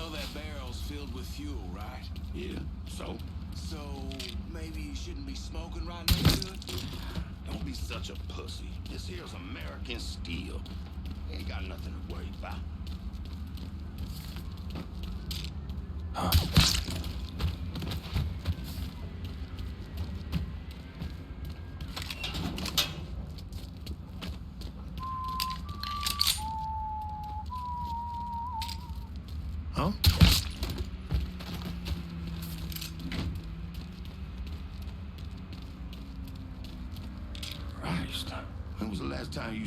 know that barrel's filled with fuel, right? Yeah, so? So maybe you shouldn't be smoking right next to it? Don't be such a pussy. This here's American steel. Ain't got nothing to worry about. Huh? Christ. When was the last time you...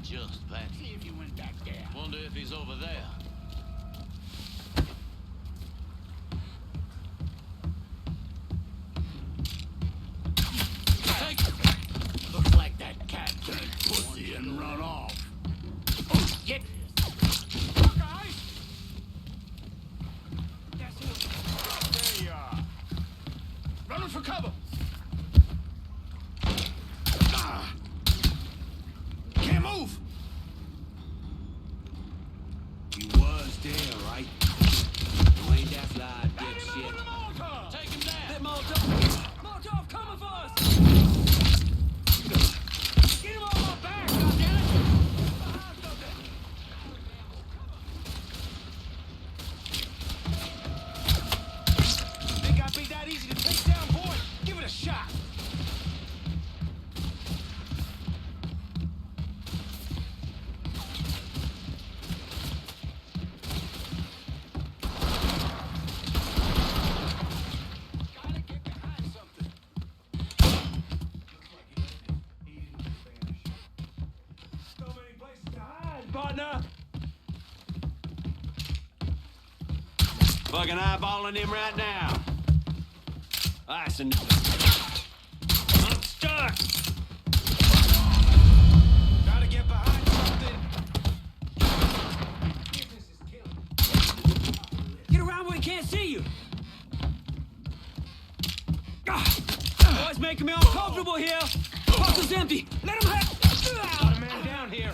Just that. See if you went back there. Wonder if he's over there. Looks like that cat turned pussy and run off. Oh, shit! Guys! There you are. Running for cover! Can't move! He was there, right? You ain't that fly, dipshit. Take him down. That Molotov! Molotov coming for us! Get him on my back, goddammit! Think I'd be that easy to take down, boy? Give it a shot! Partner! Fucking eyeballing him right now. Ice and... I'm stuck! Gotta get behind something! Get around where he can't see you! Boys making me uncomfortable here! Box empty! Let him have... Got a man down here!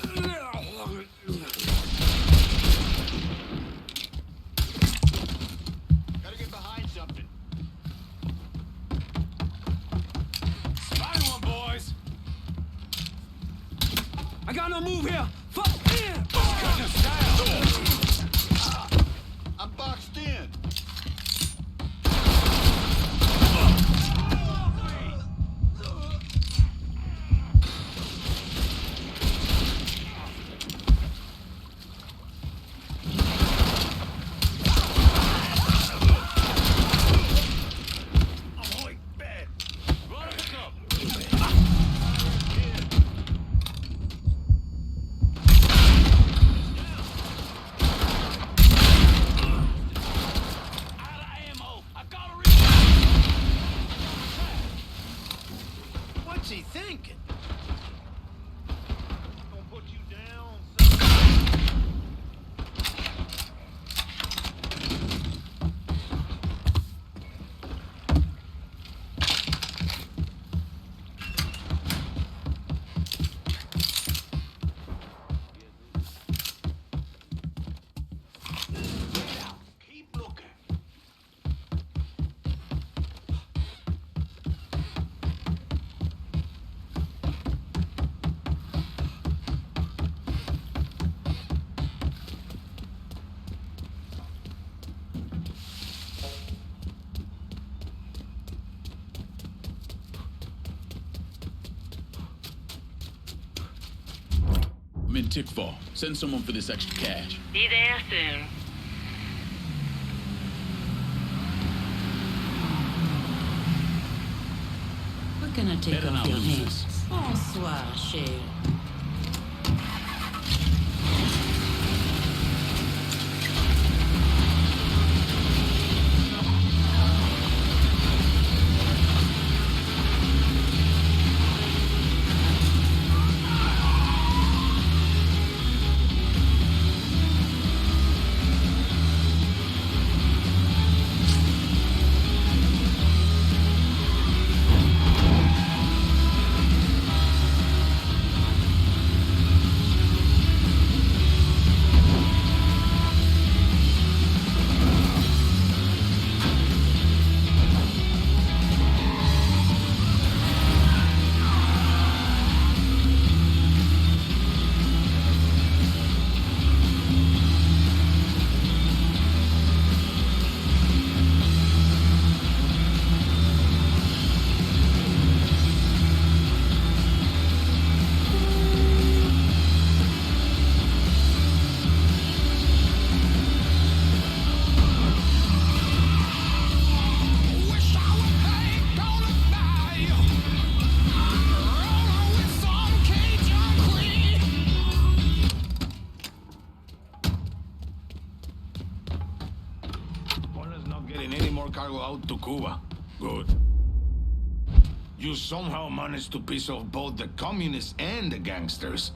Gotta get behind something. Spotted one, boys! I got no move here! Fuck! I'm boxed in. What's he thinking? Gonna put you down. Keep looking. I'm in Tickfall. Send someone for this extra cash. Be there soon. We're gonna take Better off not your lose hands. this. Bonsoir, chérie. more cargo out to Cuba. Good. You somehow managed to piss off both the communists and the gangsters.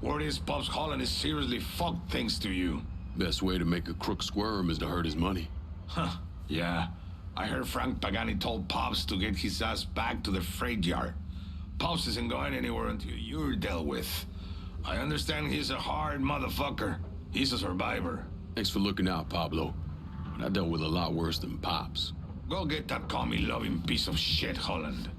Word is Pops Holland is seriously fucked thanks to you. Best way to make a crook squirm is to hurt his money. Huh, yeah. I heard Frank Pagani told Pops to get his ass back to the freight yard. Pops isn't going anywhere until you're dealt with. I understand he's a hard motherfucker. He's a survivor. Thanks for looking out, Pablo. But I dealt with a lot worse than Pops. Go get that commie-loving piece of shit, Holland.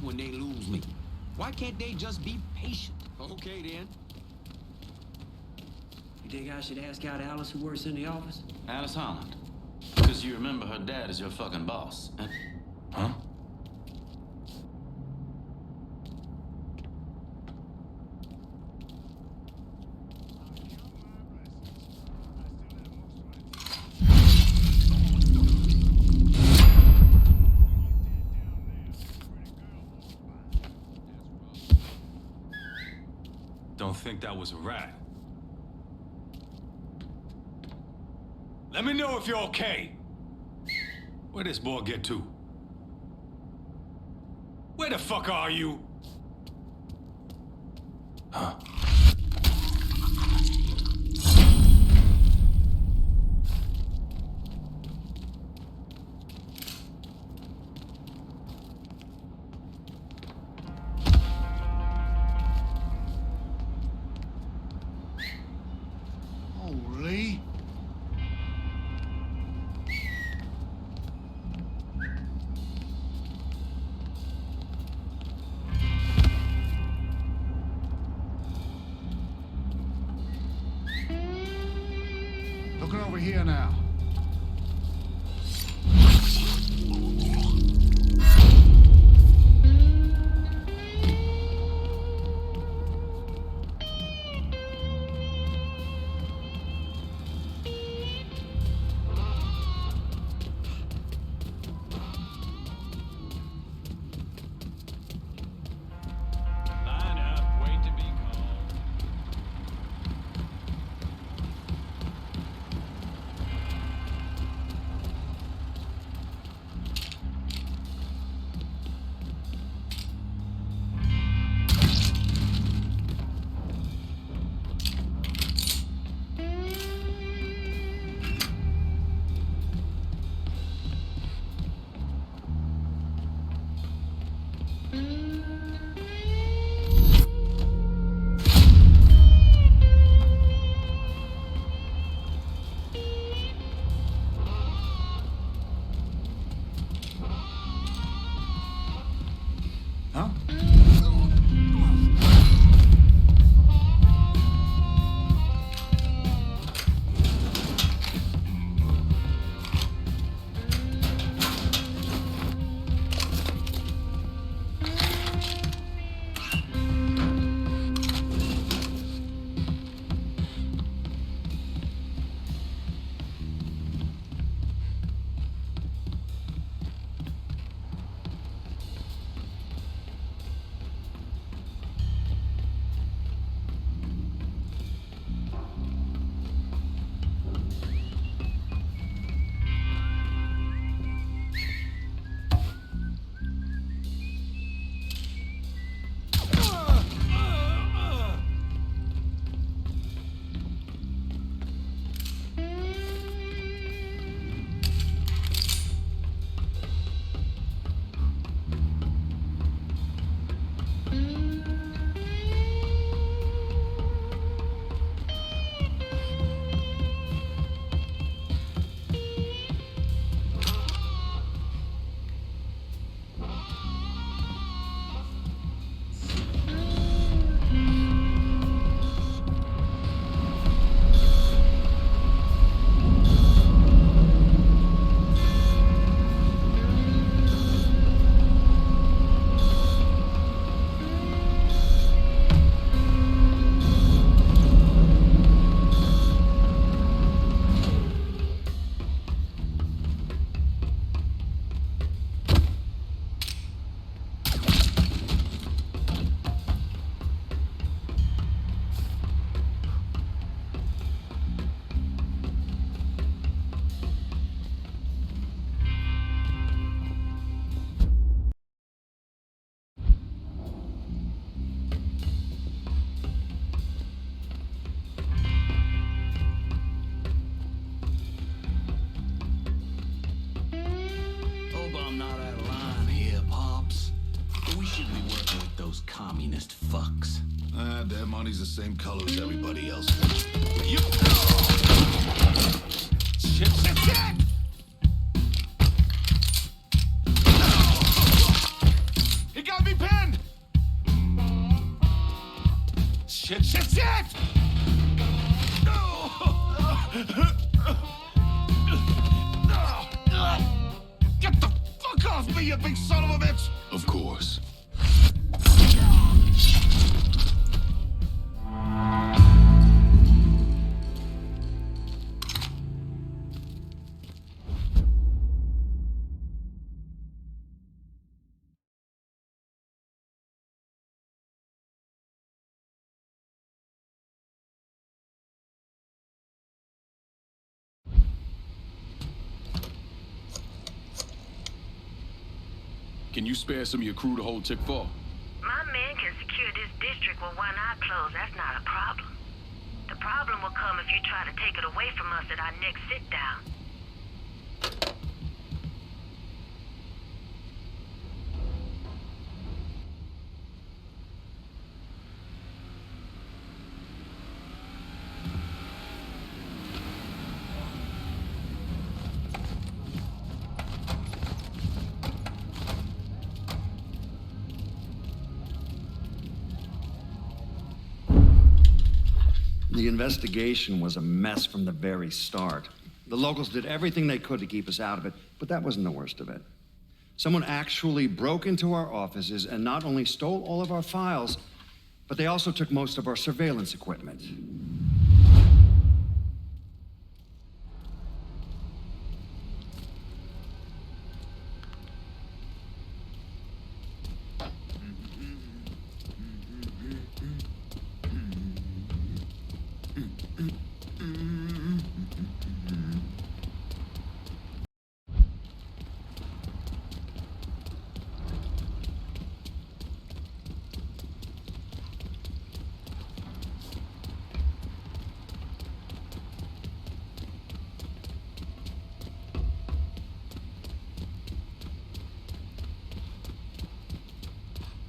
When they lose me. Why can't they just be patient? Okay, then. You think I should ask out Alice, who works in the office? Alice Holland. Because you remember her dad is your fucking boss. Huh? Don't think that was a rat. Let me know if you're okay. Where'd this boy get to? Where the fuck are you? Huh? Holy. Looking over here now. Line up, wait to be called. communist fucks. Their money's the same color as everybody else. You... Shit, shit, shit! He got me pinned! Shit, shit, shit! Get the fuck off me, you big son of a bitch! Of course. Can you spare some of your crew to hold Tick 4? My men can secure this district with one eye closed. That's not a problem. The problem will come if you try to take it away from us at our next sit-down. The investigation was a mess from the very start. The locals did everything they could to keep us out of it, but that wasn't the worst of it. Someone actually broke into our offices and not only stole all of our files, but they also took most of our surveillance equipment.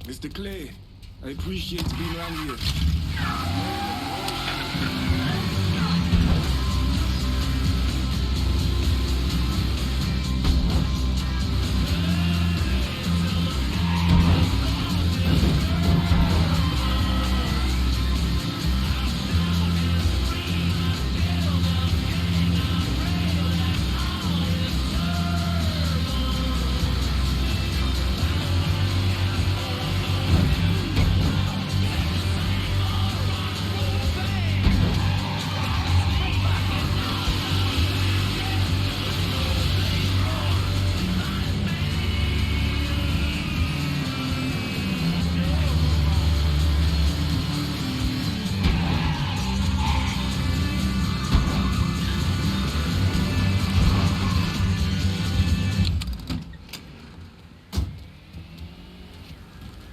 Mr. Clay, I appreciate being around here.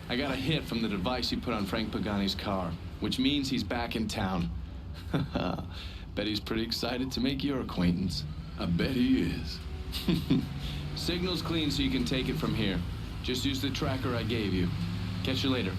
I got a hit from the device he put on Frank Pagani's car, which means he's back in town. Bet he's pretty excited to make your acquaintance. I bet he is. Signal's clean so you can take it from here. Just use the tracker I gave you. Catch you later.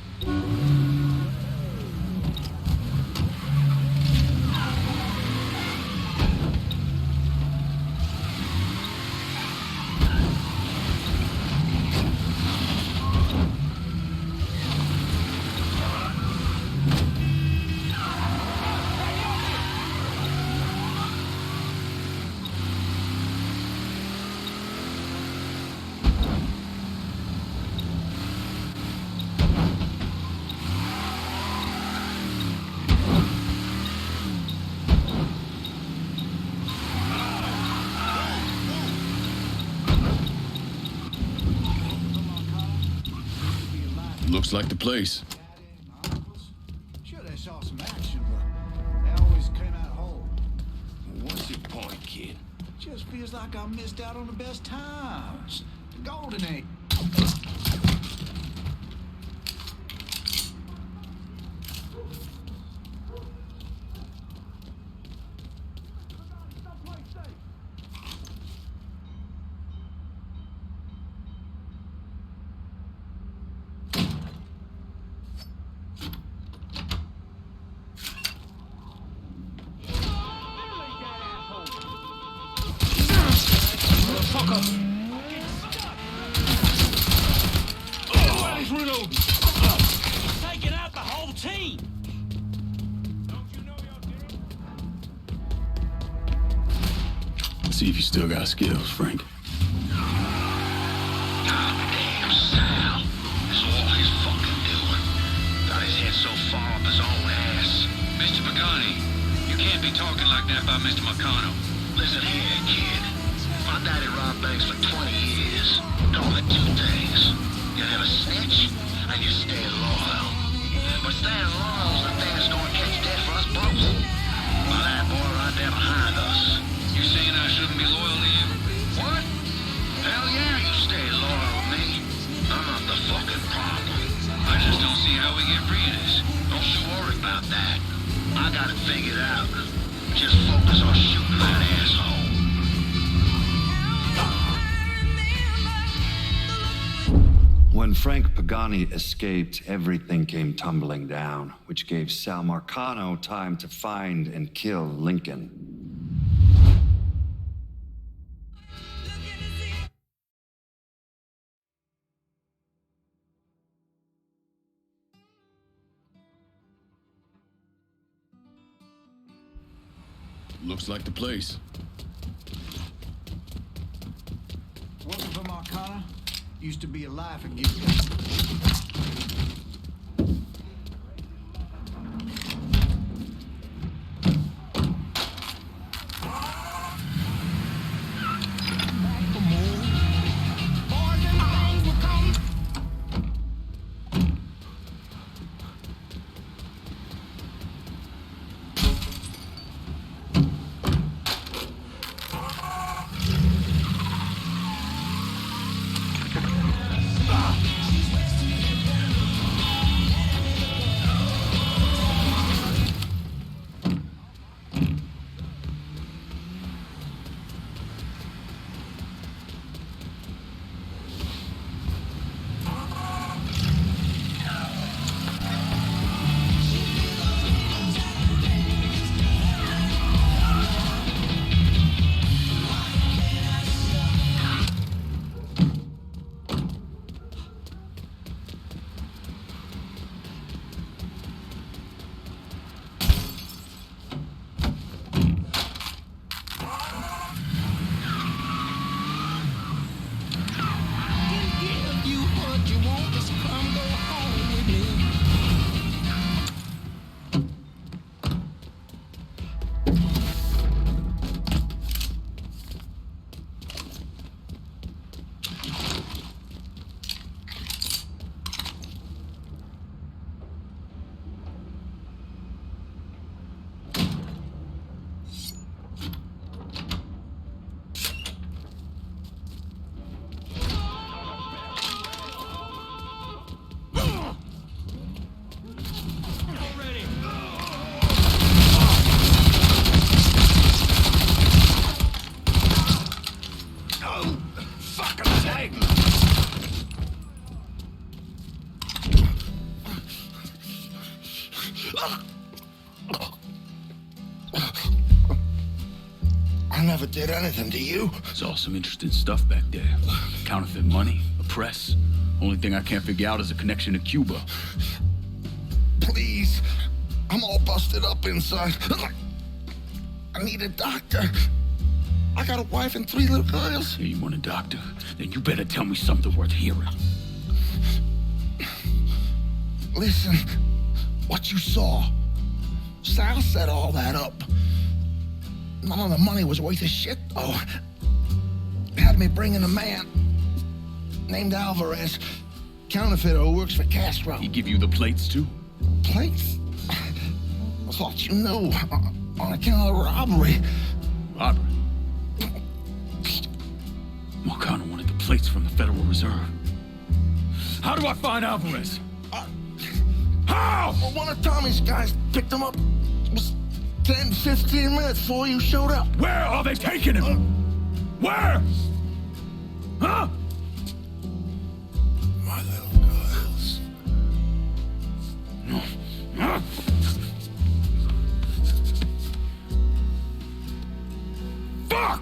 Looks like the place. Sure, they saw some action, but they always came out whole. What's your point, kid? Just feels like I missed out on the best times. The golden age. motherfucker! Everybody's reloading! Taking out the whole team! Let's see if you still got skills, Frank. Goddamn Sal. That's all he's fucking doing. Got his head so far up his own ass. Mr. Pagani, you can't be talking like that about Mr. Meccano. Listen here, kid. My daddy robbed banks for 20 years. Only two things. You never snitch, and you stay loyal. But staying loyal is the thing that's gonna catch death for us both. By that boy right there behind us. You saying I shouldn't be loyal to you? What? Hell yeah, you stay loyal with me. I'm not the fucking problem. I just don't see how we get free of this. Don't you worry about that. I got it figured out. Just focus on shooting that asshole. When Frank Pagani escaped, everything came tumbling down, which gave Sal Marcano time to find and kill Lincoln. Looks like the place. Working for Marcana used to be a life again. I never did anything to you. Saw some interesting stuff back there. Counterfeit money, a press. Only thing I can't figure out is a connection to Cuba. Please. I'm all busted up inside. I need a doctor. I got a wife and 3 little girls. Yeah, you want a doctor? Then you better tell me something worth hearing. Listen, what you saw. Sal set all that up. None of the money was worth a shit, though. Had me bring in a man named Alvarez, counterfeiter who works for Castro. He give you the plates, too? Plates? I thought you knew. On account of robbery. Robbery? Marcano wanted the plates from the Federal Reserve. How do I find Alvarez? How? Well, one of Tommy's guys picked him up. It was 10, 15 minutes before you showed up. Where are they taking him? Where? Huh? My little girls. Huh? Fuck!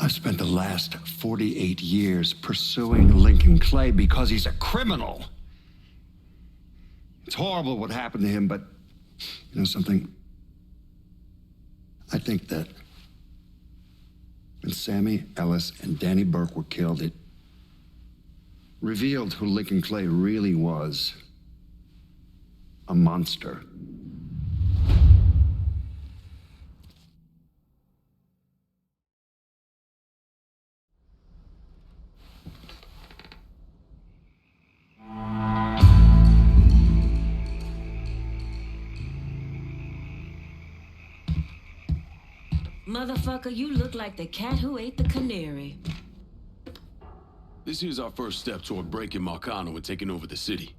I've spent the last 48 years pursuing Lincoln Clay because he's a criminal. It's horrible what happened to him, but you know something? I think that when Sammy Ellis and Danny Burke were killed, it revealed who Lincoln Clay really was. A monster. Motherfucker, you look like the cat who ate the canary. This here's our first step toward breaking Marcano and taking over the city.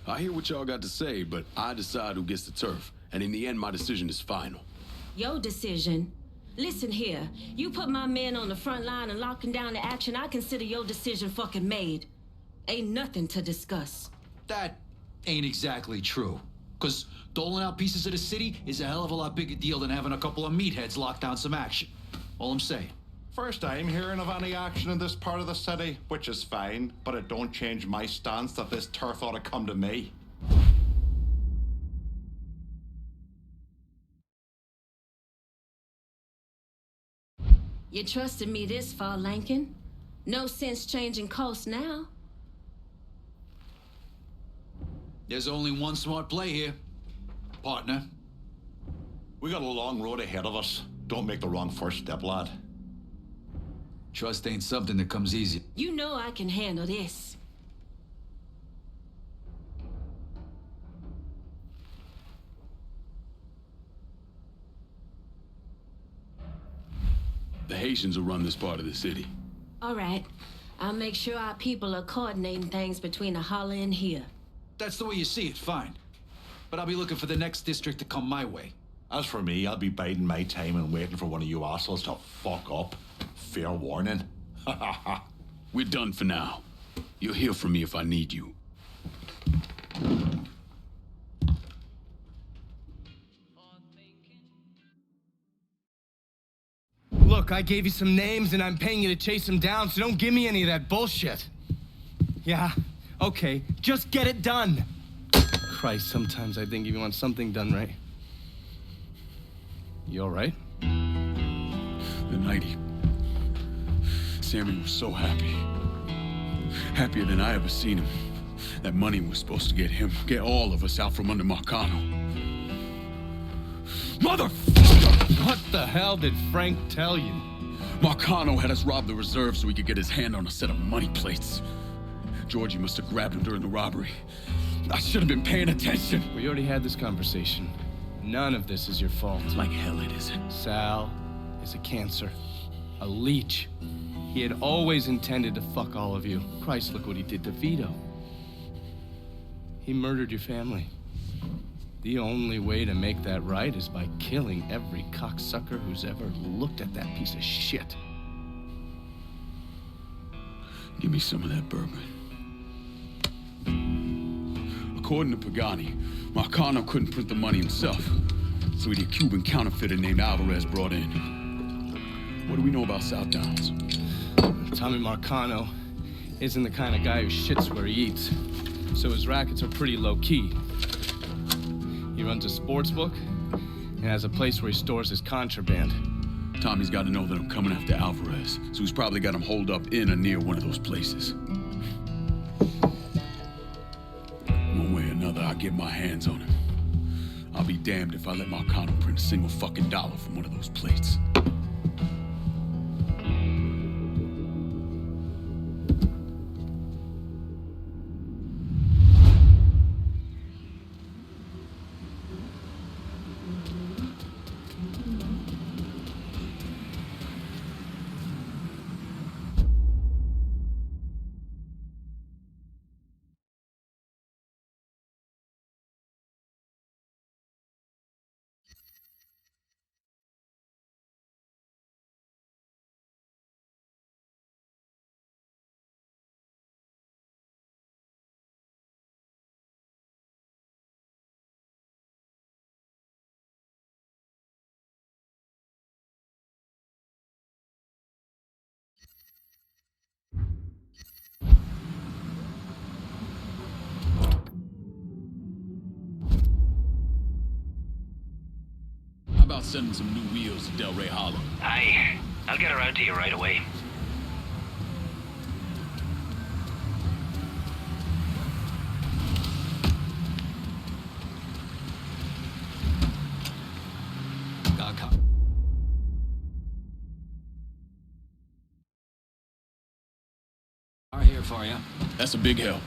I hear what y'all got to say, but I decide who gets the turf. And in the end, my decision is final. Your decision? Listen here, you put my men on the front line and locking down the action, I consider your decision fucking made. Ain't nothing to discuss. That ain't exactly true. Because doling out pieces of the city is a hell of a lot bigger deal than having a couple of meatheads lock down some action. All I'm saying. First time hearing of any action in this part of the city, which is fine, but it don't change my stance that this turf ought to come to me. You trusted me this far, Lincoln. No sense changing course now. There's only one smart play here, partner. We got a long road ahead of us. Don't make the wrong first step, lad. Trust ain't something that comes easy. You know I can handle this. The Haitians will run this part of the city. All right. I'll make sure our people are coordinating things between the holler and here. That's the way you see it, fine. But I'll be looking for the next district to come my way. As for me, I'll be biding my time and waiting for one of you assholes to fuck up. Fair warning. We're done for now. You'll hear from me if I need you. Look, I gave you some names and I'm paying you to chase them down, so don't give me any of that bullshit. Yeah, okay, just get it done. Christ, sometimes I think if you want something done right. You all right? The night Sammy was so happy. Happier than I ever seen him. That money was supposed to get him, get all of us out from under Marcano. Motherfucker! What the hell did Frank tell you? Marcano had us rob the reserve so he could get his hand on a set of money plates. Georgie must have grabbed him during the robbery. I should have been paying attention. We already had this conversation. None of this is your fault. Like hell it isn't. Sal is a cancer. A leech. He had always intended to fuck all of you. Christ, look what he did to Vito. He murdered your family. The only way to make that right is by killing every cocksucker who's ever looked at that piece of shit. Give me some of that bourbon. According to Pagani, Marcano couldn't print the money himself, so he had a Cuban counterfeiter named Alvarez brought in. What do we know about South Downs? Tommy Marcano isn't the kind of guy who shits where he eats, so his rackets are pretty low-key. He runs a sports book and has a place where he stores his contraband. Tommy's got to know that I'm coming after Alvarez, so he's probably got him holed up in or near one of those places. One way or another, I'll get my hands on him. I'll be damned if I let Marcano print a single fucking dollar from one of those plates. about sending some new wheels to Delray Hollow? Aye. I'll get around to you right away. Are here for you. That's a big help.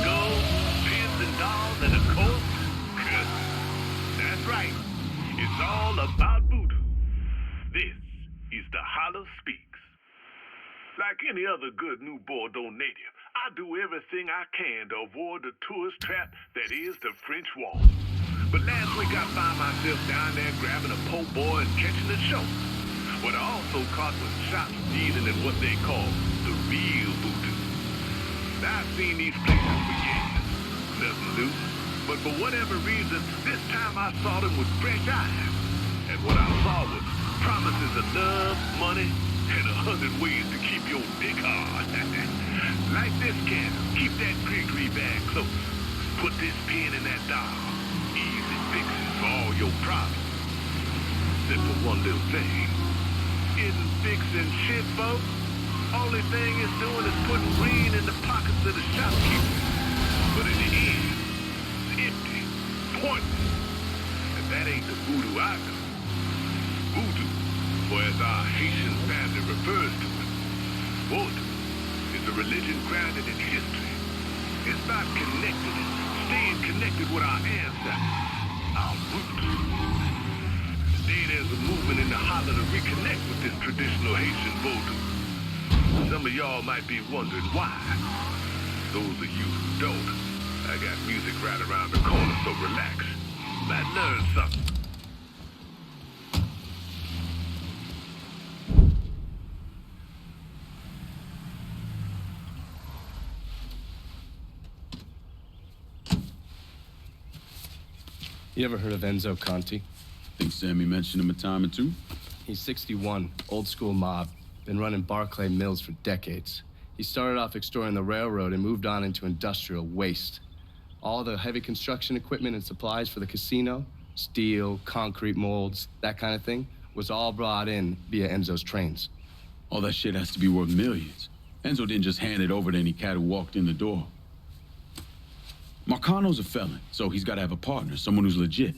Gold, pins and dolls, and a coat. That's right. It's all about voodoo. This is the Hollow Speaks. Like any other good new Bordeaux native, I do everything I can to avoid the tourist trap that is the French Wall. But last week I found myself down there grabbing a po' boy and catching a show. What I also caught was shots dealing in what they call the real voodoo. Now, I've seen these places for years, nothing new. But for whatever reason, this time I saw them with fresh eyes. And what I saw was promises of love, money, and 100 ways to keep your dick hard. Like this candle, keep that Gregory bag close. Put this pin in that doll. Easy fixes for all your problems. Except for one little thing. Isn't fixing shit, folks. Only thing it's doing is putting green in the pockets of the shopkeepers. But in the end, it's empty, pointless. And that ain't the voodoo I know. Voodoo, or as our Haitian family refers to it, voodoo, is a religion grounded in history. It's about connecting and staying connected with our ancestors, our roots. Today there's a movement in the holler to reconnect with this traditional Haitian voodoo. Some of y'all might be wondering why. Those of you who don't, I got music right around the corner, so relax. Might learn something. You ever heard of Enzo Conti? Think Sammy mentioned him a time or two? He's 61, old school mob. Been running Barclay Mills for decades. He started off extorting the railroad and moved on into industrial waste. All the heavy construction equipment and supplies for the casino, steel, concrete molds, that kind of thing, was all brought in via Enzo's trains. All that shit has to be worth millions. Enzo didn't just hand it over to any cat who walked in the door. Marcano's a felon, so he's got to have a partner, someone who's legit.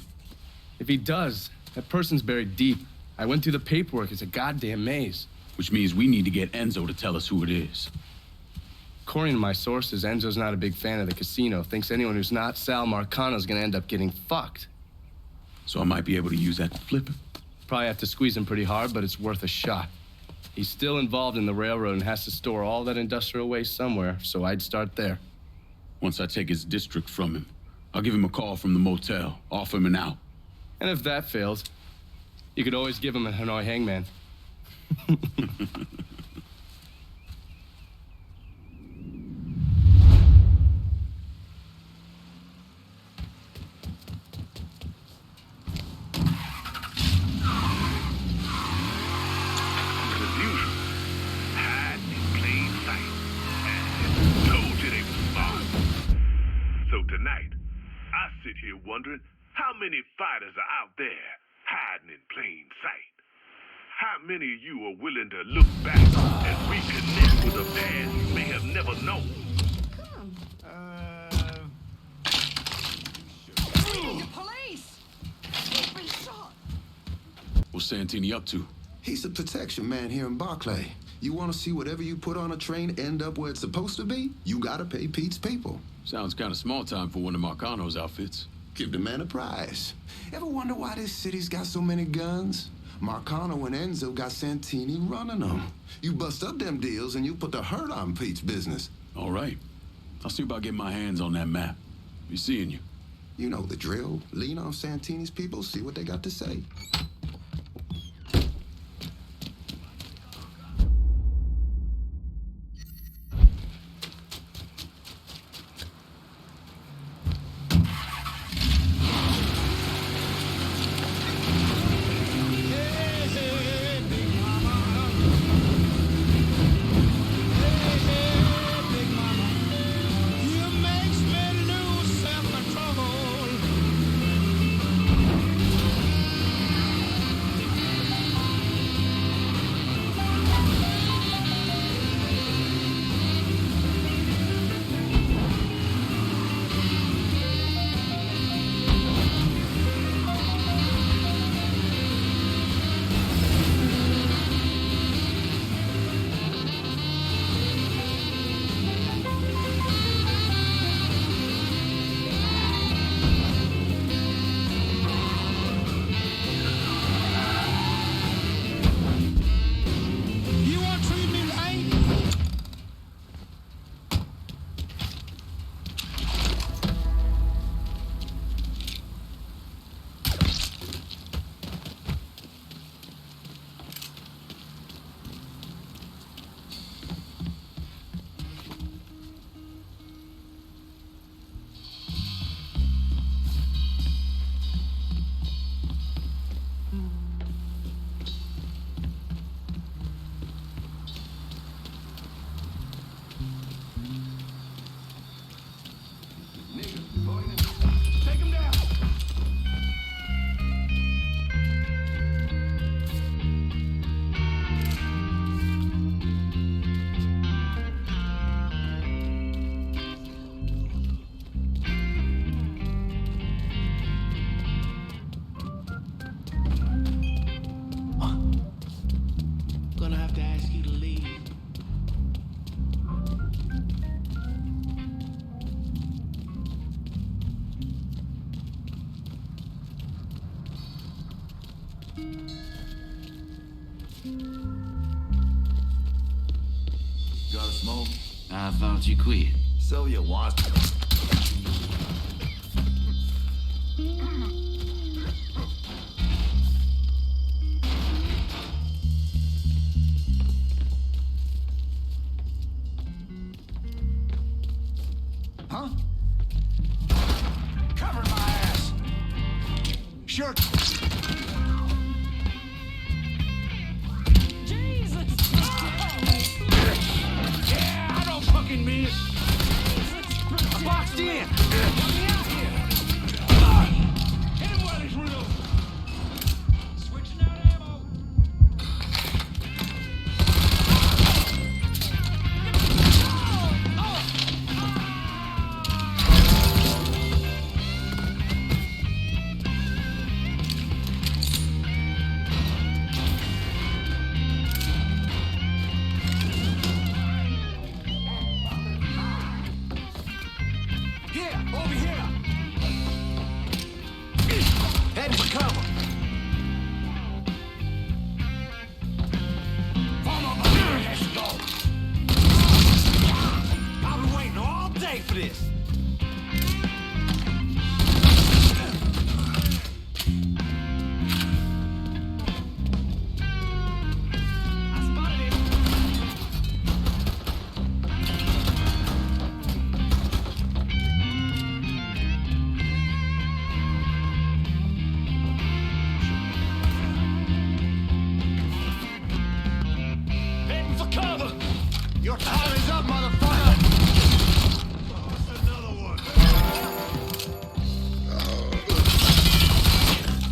If he does, that person's buried deep. I went through the paperwork. It's a goddamn maze. Which means we need to get Enzo to tell us who it is. According to my sources, Enzo's not a big fan of the casino. Thinks anyone who's not Sal Marcano's gonna end up getting fucked. So I might be able to use that to flip him. Probably have to squeeze him pretty hard, but it's worth a shot. He's still involved in the railroad and has to store all that industrial waste somewhere, so I'd start there. Once I take his district from him, I'll give him a call from the motel, offer him an out. And if that fails, you could always give him a Hanoi hangman. Wondering how many fighters are out there hiding in plain sight. How many of you are willing to look back and reconnect with a past you may have never known? The police! He's been shot! What's Santini up to? He's a protection man here in Barclay. You want to see whatever you put on a train end up where it's supposed to be? You gotta pay Pete's people. Sounds kind of small time for one of Marcano's outfits. Give the man a prize. Ever wonder why this city's got so many guns? Marcano and Enzo got Santini running them. You bust up them deals and you put the hurt on Pete's business. All right. I'll see about getting my hands on that map. Be seeing you. You know the drill. Lean on Santini's people, see what they got to say. You makes me lose self-control. smoke? I thought you quit. So you want... Huh? Cover my ass! Sure. Jesus! Yeah, I don't fucking miss. I'm boxed in. Get me out here. Anybody's real. Switching out ammo. Yeah, over here. Heading for cover. Form up behind. Let's go. I've been waiting all day for this. I spotted him. Heading for cover. Your time is up, motherfucker. Oh, another one.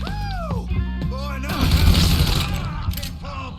Woo! Boy, no. Can't pump.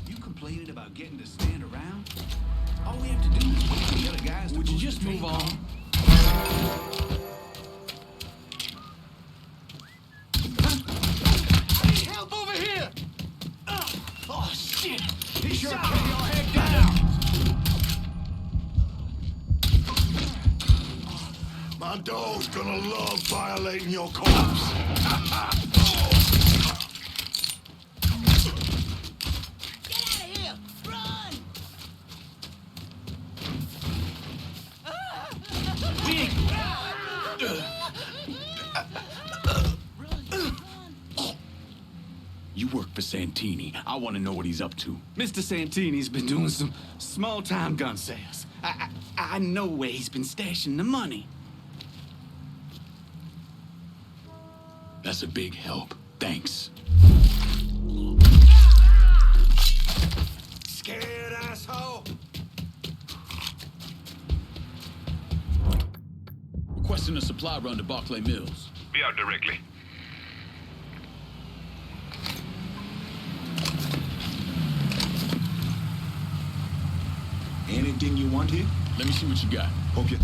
You complaining about getting to stand around? All we have to do is wait for the other guys to... Would you just move on? I need help over here! Oh, shit! He sure kept your head down! My dog's gonna love violating your corpse. You work for Santini. I want to know what he's up to. Mr. Santini's been doing some small-time gun sales. I know where he's been stashing the money. That's a big help. Thanks. Scared asshole. Requesting a supply run to Barclay Mills. Be out directly. Any Everything you want here? Let me see what you got. Okay.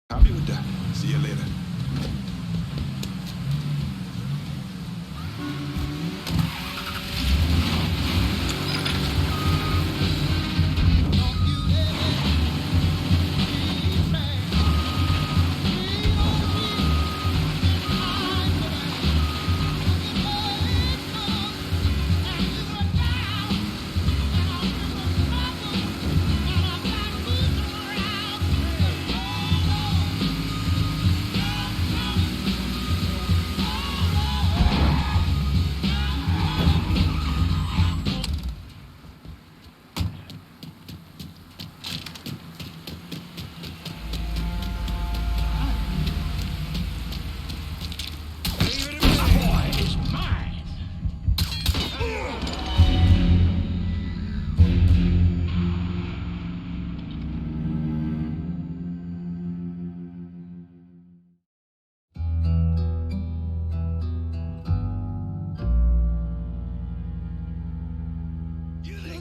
Happy with that. See you later.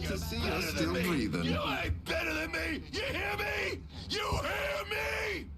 To see us still breathing. You ain't better than me! You hear me? You hear me?